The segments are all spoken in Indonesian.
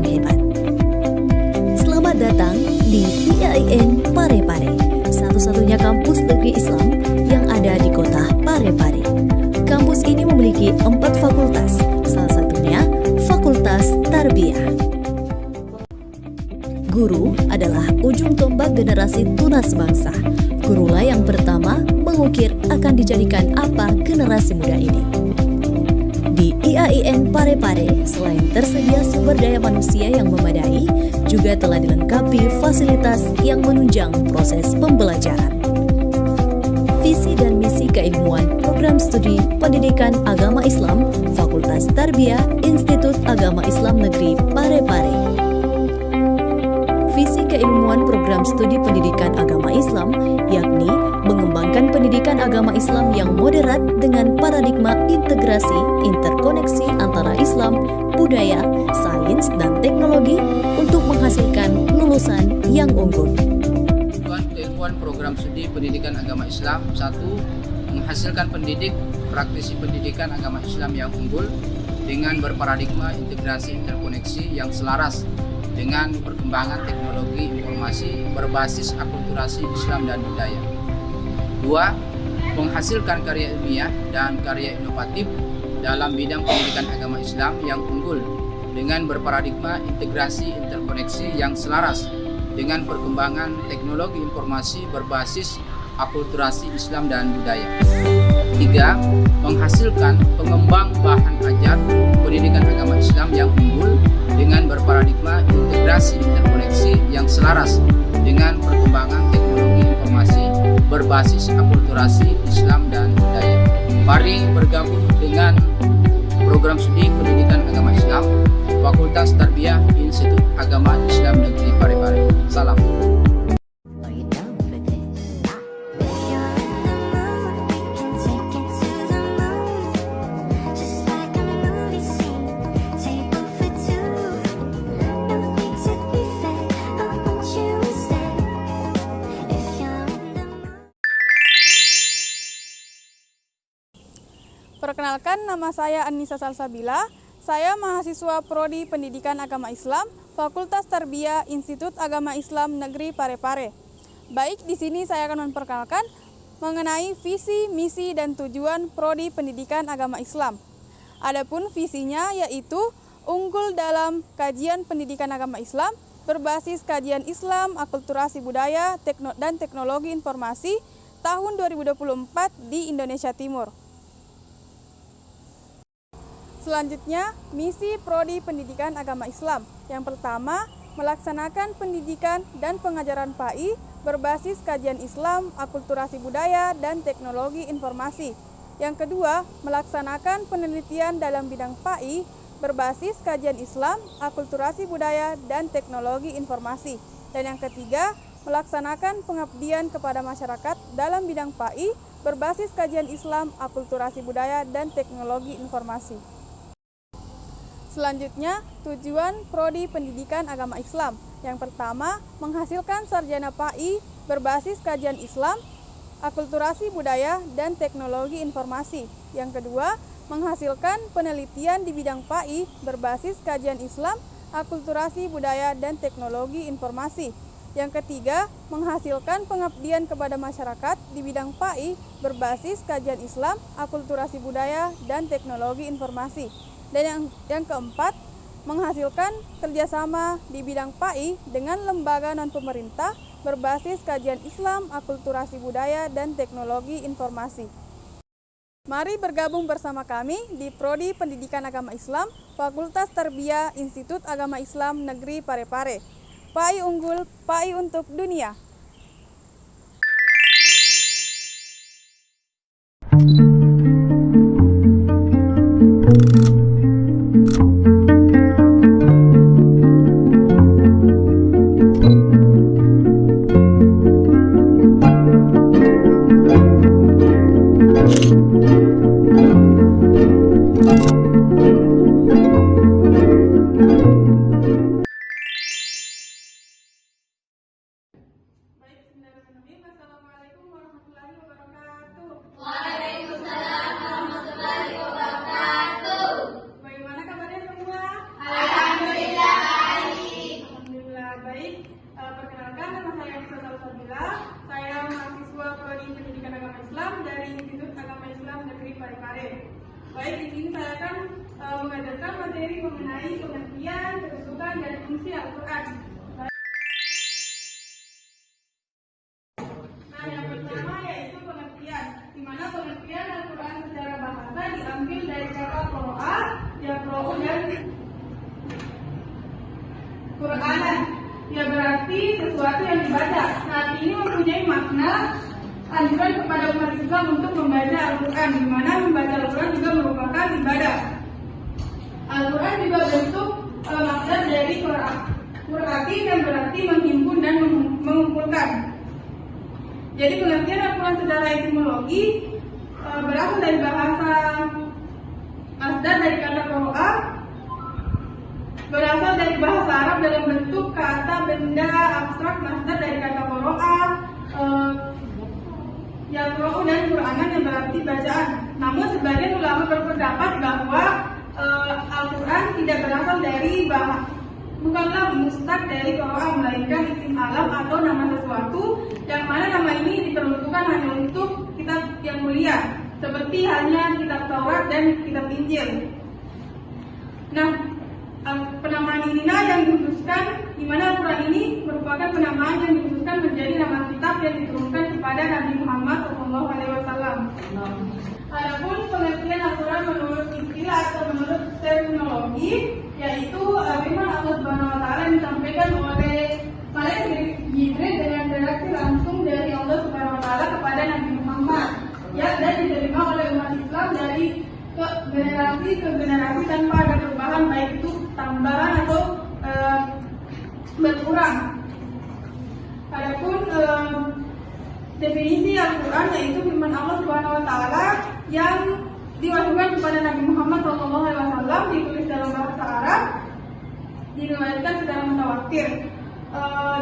hebat. Selamat datang di IAIN Parepare, satu-satunya kampus negeri Islam yang ada di kota Parepare. Kampus ini memiliki 4 fakultas, salah satunya Fakultas Tarbiyah. Guru adalah ujung tombak generasi tunas bangsa. Gurulah yang pertama mengukir akan dijadikan apa generasi muda ini. Di IAIN Parepare, selain tersedia sumber daya manusia yang memadai, juga telah dilengkapi fasilitas yang menunjang proses pembelajaran. Visi dan misi keilmuan Program Studi Pendidikan Agama Islam Fakultas Tarbiyah Institut Agama Islam Negeri Parepare. Visi keilmuan Program Studi Pendidikan Agama Islam yakni mengembangkan pendidikan agama Islam yang moderat dengan paradigma integrasi interkoneksi antara Islam, budaya, sains, dan teknologi untuk menghasilkan lulusan yang unggul. Tujuan keilmuan Program Studi Pendidikan Agama Islam 1. Menghasilkan pendidik praktisi pendidikan agama Islam yang unggul dengan berparadigma integrasi interkoneksi yang selaras dengan perkembangan teknologi informasi berbasis akulturasi Islam dan budaya. 2. Menghasilkan karya ilmiah dan karya inovatif dalam bidang pendidikan agama Islam yang unggul dengan berparadigma integrasi interkoneksi yang selaras dengan perkembangan teknologi informasi berbasis akulturasi Islam dan budaya. 3. Menghasilkan pengembang bahan ajar pendidikan agama Islam yang unggul dengan berparadigma integrasi interkoneksi yang selaras dengan perkembangan teknologi informasi berbasis akulturasi Islam dan budaya. Mari bergabung dengan Program Studi Pendidikan Agama Islam Fakultas Tarbiyah Institut Agama Islam Negeri Parepare. Salam. Perkenalkan, nama saya Anissa Salsabila. Saya mahasiswa Prodi Pendidikan Agama Islam, Fakultas Tarbiyah Institut Agama Islam Negeri Parepare. Baik, di sini saya akan memperkenalkan mengenai visi, misi, dan tujuan Prodi Pendidikan Agama Islam. Adapun visinya yaitu unggul dalam kajian pendidikan agama Islam, berbasis kajian Islam, akulturasi budaya, dan teknologi informasi tahun 2024 di Indonesia Timur. Selanjutnya, misi Prodi Pendidikan Agama Islam. Yang pertama, melaksanakan pendidikan dan pengajaran PAI berbasis kajian Islam, akulturasi budaya, dan teknologi informasi. Yang kedua, melaksanakan penelitian dalam bidang PAI berbasis kajian Islam, akulturasi budaya, dan teknologi informasi. Dan yang ketiga, melaksanakan pengabdian kepada masyarakat dalam bidang PAI berbasis kajian Islam, akulturasi budaya, dan teknologi informasi. Selanjutnya, tujuan Prodi Pendidikan Agama Islam. Yang pertama, menghasilkan sarjana PAI berbasis kajian Islam, akulturasi budaya, dan teknologi informasi. Yang kedua, menghasilkan penelitian di bidang PAI berbasis kajian Islam, akulturasi budaya, dan teknologi informasi. Yang ketiga, menghasilkan pengabdian kepada masyarakat di bidang PAI berbasis kajian Islam, akulturasi budaya, dan teknologi informasi. Dan yang keempat, menghasilkan kerjasama di bidang PAI dengan lembaga non-pemerintah berbasis kajian Islam, akulturasi budaya, dan teknologi informasi. Mari bergabung bersama kami di Prodi Pendidikan Agama Islam, Fakultas Tarbiyah Institut Agama Islam Negeri Parepare. PAI unggul, PAI untuk dunia. materi mengenai pengertian, kedudukan, dan fungsi Al-Quran. Nah, yang pertama yaitu pengertian, di mana pengertian Al-Quran secara bahasa diambil dari kata qira'a, yaqra'u dan Qur'anan, ya berarti sesuatu yang dibaca. Saat ini mempunyai makna anjuran kepada umat Islam untuk membaca Al-Quran, di mana membaca Al-Quran juga merupakan ibadah. Al-Quran juga bentuk maksud dari Qur'ati yang berarti menghimpun dan mengumpulkan. Jadi pengertian Al-Quran secara etimologi berasal dari bahasa masdar dari kata qira'a, berasal dari bahasa Arab dalam bentuk kata benda abstrak masdar dari kata qira'a, yaqra'u dan Qur'anan yang berarti bacaan. Namun sebagian ulama berpendapat bahwa Al-Quran tidak berasal dari bukanlah mustaq dari qira'a, melainkan isim alam atau nama sesuatu yang mana nama ini diperuntukkan hanya untuk kitab yang mulia, seperti hanya kitab Taurat dan kitab Injil. Nah, penamaan inilah yang dikhususkan, di mana Al-Quran ini merupakan penamaan yang dikhususkan menjadi nama kitab yang diturunkan kepada Nabi Muhammad SAW. Adapun pengertian Al-Quran menurut istilah atau menurut terminologi, yaitu firman Allah Subhanahu wa Ta'ala yang disampaikan oleh malaikat Jibril dengan redaksi langsung dari Allah Subhanahu wa Ta'ala kepada Nabi Muhammad, ya, dan diterima oleh umat Islam dari generasi ke generasi tanpa ada perubahan, baik itu tambahan atau berkurang. Adapun definisi Al-Quran yaitu firman Allah Subhanahu wa Ta'ala yang diwahyukan kepada Nabi Muhammad SAW, ditulis dalam bahasa Arab, diriwayatkan secara mutawatir,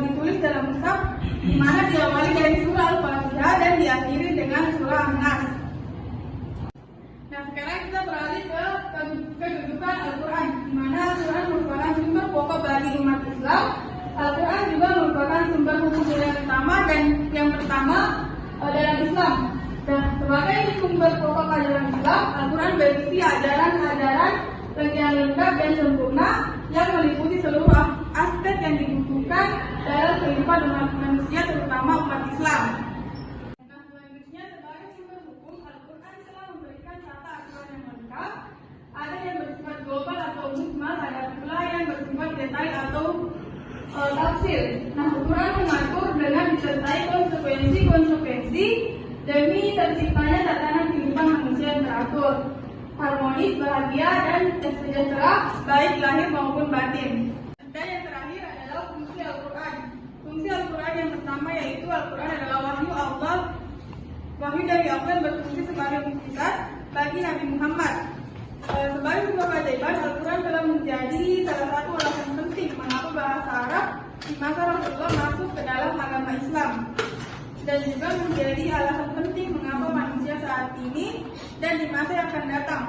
ditulis dalam mushaf, di mana diawali dari surah Al-Fatihah dan diakhiri dengan surah An-Nas. Nah, sekarang kita beralih ke kedudukan Al-Quran, di mana Al-Quran merupakan sumber pokok bagi umat Islam. Al-Quran juga merupakan sumber hukum yang utama dan yang pertama dalam Islam. Dan sebagai sumber pokok ajaran Islam, Al-Quran berisi ajaran-ajaran yang lengkap dan sempurna yang meliputi seluruh aspek yang dibutuhkan dalam kehidupan umat manusia, terutama umat Islam. Nah, selanjutnya sebagai sumber hukum, Al-Quran telah memberikan tata aturan yang lengkap. Ada yang bersifat global atau mujmal, ada pula yang bersifat detail atau tafsir. Nah, Al-Quran mengatur dengan disertai konsekuensi demi terciptanya tatanan kehidupan manusia yang teratur, harmonis, bahagia, dan sejahtera, baik lahir maupun batin. Dan yang terakhir adalah fungsi Al-Quran. Fungsi Al-Quran yang pertama yaitu Al-Quran adalah wahyu dari Allah yang berfungsi sebagai mukjizat bagi Nabi Muhammad. Sebagai sebuah keajaiban, Al-Quran telah menjadi salah satu alasan penting mengapa bahasa Arab di masa Rasulullah masuk ke dalam agama Islam, dan juga menjadi alasan penting mengapa manusia saat ini dan di masa yang akan datang.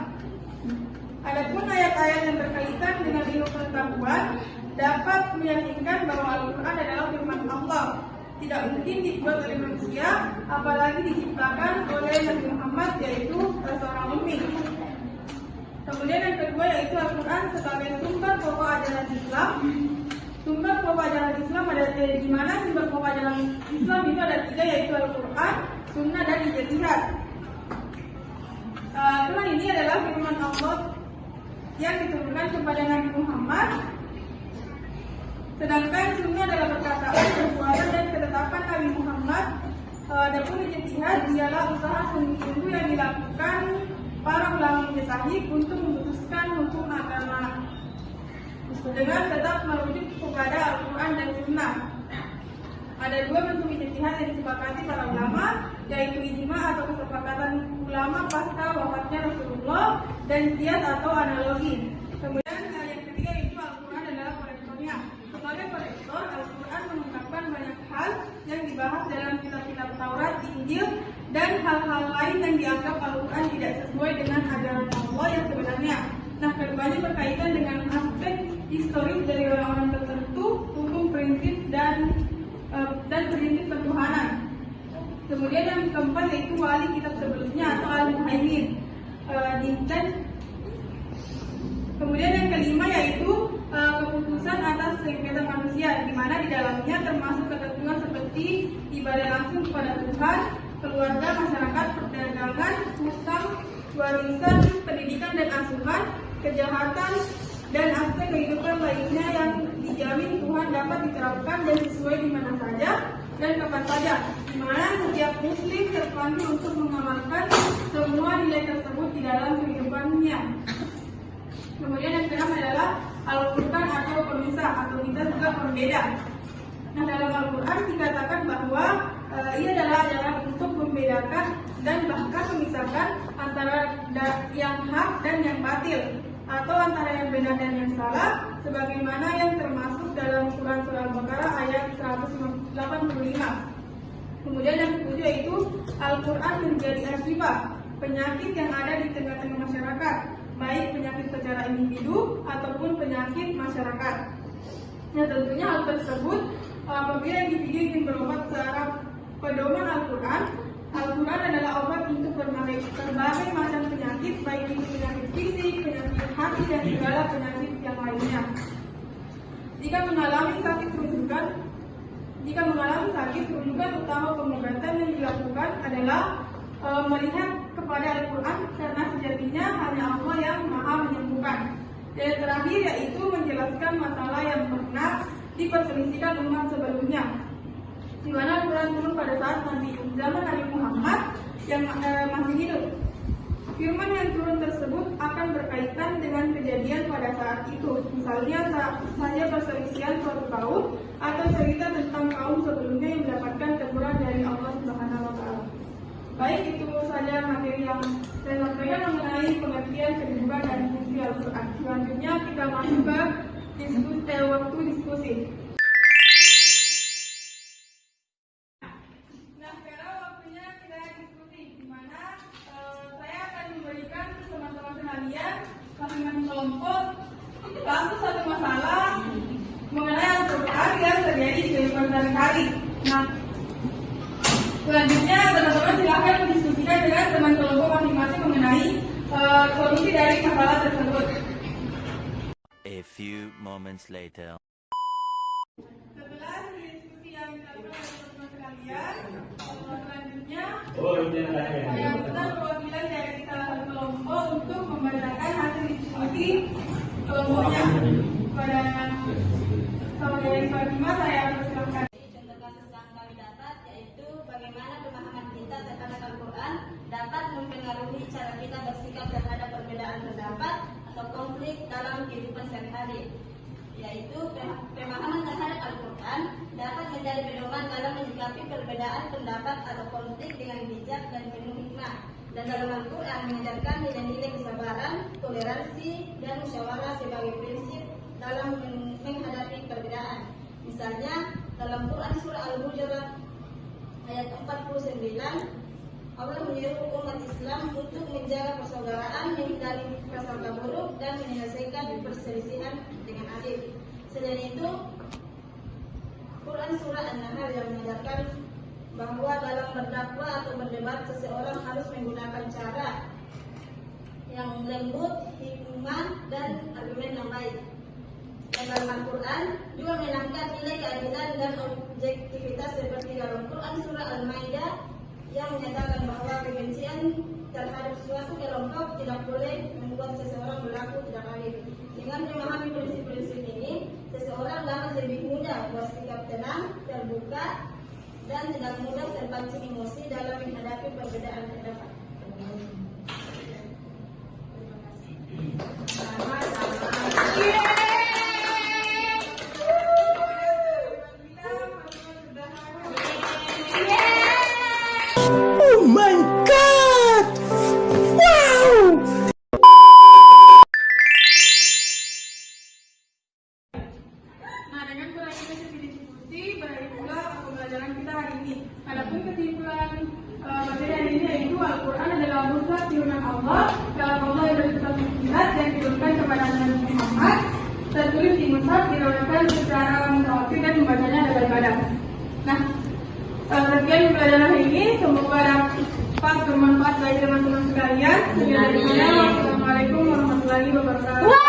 Adapun ayat-ayat yang berkaitan dengan ilmu pengetahuan dapat meyakinkan bahwa Al-Quran adalah firman Allah, tidak mungkin dibuat oleh manusia, apalagi diciptakan oleh Nabi Muhammad, yaitu seorang ummi. Kemudian yang kedua yaitu Al-Quran sebagai sumber pokok ajaran Islam. Sumber pokok ajaran Islam ada di mana sumber pokok ajaran Islam itu ada tiga, yaitu Al-Quran, Sunnah, dan Ijtihad. Al-Quran ini adalah firman Allah yang diturunkan kepada Nabi Muhammad, sedangkan Sunnah adalah perkataan, perbuatan, dan ketetapan Nabi Muhammad. Adapun Ijtihad ialah usaha sungguh-sungguh yang dilakukan para ulama mujtahid untuk memutuskan hukum agama dengan tetap merujuk kepada Al-Quran dan Sunnah. Ada dua bentuk ijtihad yang disepakati para ulama, yaitu ijma atau kesepakatan ulama pasca wafatnya Rasulullah, dan qiyas atau analogi. Kemudian yang ketiga yaitu Al-Quran adalah korektornya. Sebagai korektor, Al-Quran mengungkapkan banyak hal yang dibahas dalam kitab-kitab Taurat, Injil, dan hal-hal lain yang dianggap Al-Quran tidak sesuai dengan ajaran Allah yang sebenarnya. Nah, keduanya berkaitan dengan aspek historis dari orang-orang tertentu, hukum, prinsip, dan prinsip ketuhanan. Kemudian yang keempat yaitu wali kitab sebelumnya atau al-muhaimin. Dan Kemudian yang kelima yaitu keputusan atas sengketa manusia, di mana di dalamnya termasuk ketentuan seperti ibadah langsung kepada Tuhan, keluarga, masyarakat, perdagangan, hutang, warisan, pendidikan dan asuhan, kejahatan, dan aspek kehidupan lainnya yang dijamin Tuhan dapat diterapkan dan sesuai di mana saja dan kapan saja, di mana setiap muslim terpanggil untuk mengamalkan semua nilai tersebut di dalam kehidupannya. Kemudian yang keenam adalah Al-Quran atau pemisah, atau kita juga pembeda. Nah, dalam Al-Quran dikatakan bahwa ia adalah ajaran untuk membedakan dan bahkan memisahkan antara yang hak dan yang batil, atau antara yang benar dan yang salah, sebagaimana yang termasuk dalam surah Al-Baqarah ayat 185. Kemudian yang ketujuh yaitu Al-Quran menjadi asyifa, penyakit yang ada di tengah-tengah masyarakat, baik penyakit secara individu ataupun penyakit masyarakat. Nah, tentunya hal tersebut apabila individu ingin berobat secara pedoman Al-Quran, Al-Quran adalah obat untuk berbagai macam penyakit, baik itu penyakit fisik, penyakit hati, dan segala penyakit yang lainnya. Jika mengalami sakit, rujukan utama pengobatan yang dilakukan adalah melihat kepada Al-Quran, karena sejatinya hanya Allah yang Maha menyembuhkan. Dan yang terakhir yaitu menjelaskan masalah yang pernah diperselisihkan umat sebelumnya, di mana Al-Quran turun pada saat zaman Nabi Muhammad yang masih hidup. Firman yang turun tersebut akan berkaitan dengan kejadian pada saat itu, misalnya saja perselisihan suatu kaum atau cerita tentang kaum sebelumnya yang mendapatkan teguran dari Allah Subhanahu wa Ta'ala. Baik, itu saja materi yang saya sampaikan mengenai pengertian kehidupan dan fungsi Al-Quran. Selanjutnya kita masuk ke waktu diskusi. Nah, sekarang waktunya kita diskusi, di mana saya akan memberikan teman-teman sekalian masing-masing kelompok langsung satu masalah mengenai Al-Quran yang terjadi di kehidupan sehari-hari. Nah, selanjutnya teman-teman silakan mendiskusikan dengan teman kelompok masing-masing mengenai solusi dari masalah tersebut. A few moments later. Setelah diskusi yang dilakukan oleh teman-teman sekalian, selanjutnya saya minta perwakilan dari salah satu kelompok untuk membacakan hasil diskusi kelompoknya. Kepada saudari Fatimah, saya persilahkan. Contoh kasus yang kami dapat yaitu bagaimana pemahaman kita terhadap Al-Quran dapat mempengaruhi cara kita bersikap terhadap perbedaan pendapat atau konflik dalam kehidupan sehari-hari. Yaitu pemahaman terhadap Al-Quran dapat menjadi pedoman dalam menyikapi perbedaan pendapat atau konflik dengan bijak dan penuh hikmah. Dan dalam Al-Quran mengajarkan nilai-nilai kesabaran, toleransi, dan musyawarah sebagai prinsip dalam menghadapi perbedaan. Misalnya dalam Quran surah Al-Hujurat ayat 49, Allah menyuruh umat Islam untuk menjaga persaudaraan, menghindari prasangka buruk, dan menyelesaikan perselisihan dengan adil. Selain itu, Quran surah An-Nahl yang mengajarkan bahwa dalam berdakwah atau berdebat seseorang harus menggunakan cara yang lembut, hikmah, dan argumen yang baik. Dan dalam Al-Quran juga menanamkan nilai keadilan dan objektivitas seperti dalam Quran surah Al-Maidah yang menyatakan bahwa kebencian terhadap suatu kelompok tidak boleh membuat seseorang berlaku tidak adil. Dengan memahami prinsip-prinsip ini, seseorang dapat lebih mudah bersikap tenang, terbuka, dan tidak mudah terpancing emosi dalam menghadapi perbedaan pendapat. Oh my God! Wow! Nah, dengan berakhirnya sesi diskusi, berakhir pula pembelajaran kita hari ini. Adapun kesimpulan materi hari ini yaitu Al-Quran adalah mutlak firman Allah, kalam Allah yang bersifat mujizat yang diturunkan kepada Nabi Muhammad, tertulis di mushaf, diriwayatkan secara mutawatir dan membacanya adalah ibadah. Nah, sekian pembelajaran hari ini, semoga dapat bermanfaat bagi teman-teman sekalian. Sekian dari saya, wassalamualaikum warahmatullahi wabarakatuh.